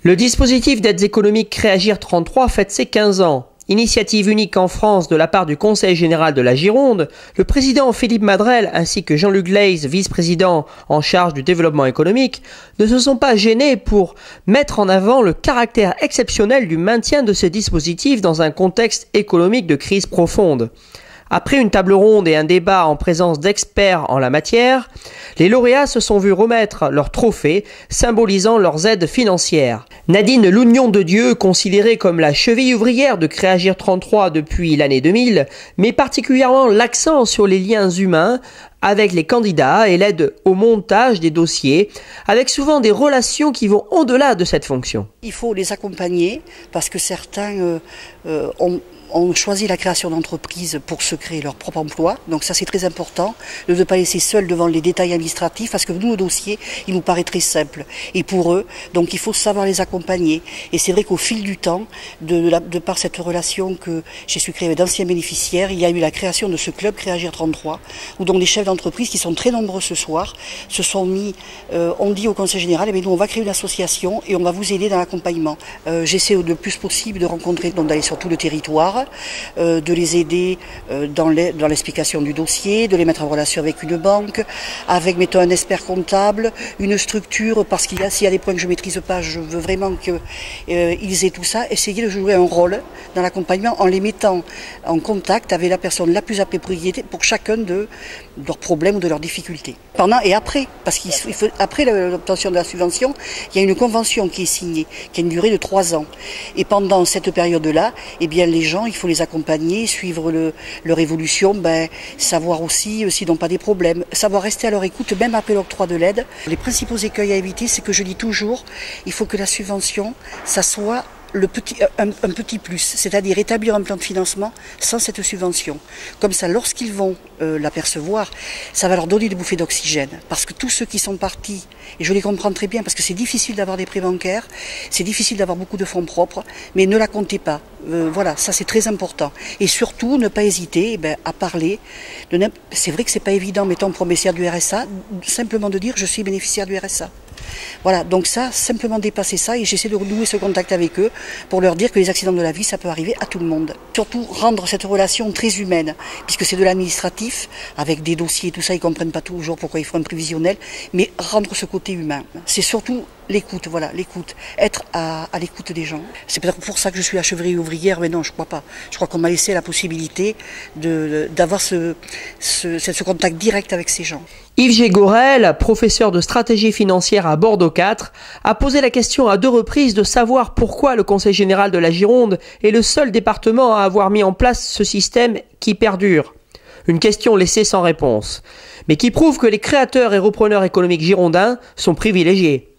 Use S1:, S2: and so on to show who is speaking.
S1: Le dispositif d'aides économiques Créagir 33 fête ses 15 ans. Initiative unique en France de la part du Conseil général de la Gironde, le président Philippe Madrelle ainsi que Jean-Luc Leys, vice-président en charge du développement économique, ne se sont pas gênés pour mettre en avant le caractère exceptionnel du maintien de ce dispositif dans un contexte économique de crise profonde. Après une table ronde et un débat en présence d'experts en la matière, les lauréats se sont vus remettre leurs trophées symbolisant leurs aides financières. Nadine Lougnon-de-Dieu, considérée comme la cheville ouvrière de Créagir 33 depuis l'année 2000, met particulièrement l'accent sur les liens humains avec les candidats et l'aide au montage des dossiers, avec souvent des relations qui vont au-delà de cette fonction.
S2: Il faut les accompagner parce que certains ont choisi la création d'entreprises pour se créer leur propre emploi. Donc ça c'est très important, de ne pas laisser seuls devant les détails administratifs parce que nous, le dossier, il nous paraît très simple. Et pour eux, donc il faut savoir les accompagner. Et c'est vrai qu'au fil du temps, de par cette relation que j'ai su créer avec d'anciens bénéficiaires, il y a eu la création de ce club Créagir 33, où donc les chefs d'entreprise, qui sont très nombreux ce soir, se sont mis, on dit au Conseil général, nous on va créer une association et on va vous aider dans l'accompagnement. J'essaie le plus possible de rencontrer, donc d'aller sur tout le territoire, de les aider dans l'explication du dossier, de les mettre en relation avec une banque, avec mettons un expert comptable, une structure, parce s'il y a des points que je ne maîtrise pas, je veux vraiment qu'ils aient tout ça, essayer de jouer un rôle dans l'accompagnement en les mettant en contact avec la personne la plus appropriée pour chacun de leurs problèmes ou de leurs difficultés. Pendant et après, parce qu'après l'obtention de la subvention, il y a une convention qui est signée, qui a une durée de 3 ans. Et pendant cette période-là, eh bien les gens, il faut les accompagner, suivre leur évolution, savoir aussi s'ils n'ont pas des problèmes, savoir rester à leur écoute même après l'octroi de l'aide. Les principaux écueils à éviter, c'est que je dis toujours, il faut que la subvention, ça soit un petit plus, c'est-à-dire établir un plan de financement sans cette subvention. Comme ça, lorsqu'ils vont l'apercevoir, ça va leur donner des bouffées d'oxygène. Parce que tous ceux qui sont partis, et je les comprends très bien, parce que c'est difficile d'avoir des prêts bancaires, c'est difficile d'avoir beaucoup de fonds propres, mais ne la comptez pas. Voilà, ça c'est très important. Et surtout, ne pas hésiter à parler. C'est vrai que c'est pas évident, mettons pour bénéficiaire du RSA, simplement de dire je suis bénéficiaire du RSA. Voilà, donc ça, simplement dépasser ça et j'essaie de renouer ce contact avec eux pour leur dire que les accidents de la vie, ça peut arriver à tout le monde. Surtout rendre cette relation très humaine, puisque c'est de l'administratif, avec des dossiers et tout ça, ils ne comprennent pas toujours pourquoi il faut un prévisionnel, mais rendre ce côté humain. C'est surtout l'écoute, voilà, l'écoute, être à l'écoute des gens. C'est peut-être pour ça que je suis la cheville ouvrière, mais non, je crois pas. Je crois qu'on m'a laissé la possibilité d'avoir ce contact direct avec ces gens.
S1: Yves Gégorel, professeur de stratégie financière à Bordeaux 4, a posé la question à 2 reprises de savoir pourquoi le Conseil général de la Gironde est le seul département à avoir mis en place ce système qui perdure. Une question laissée sans réponse, mais qui prouve que les créateurs et repreneurs économiques girondins sont privilégiés.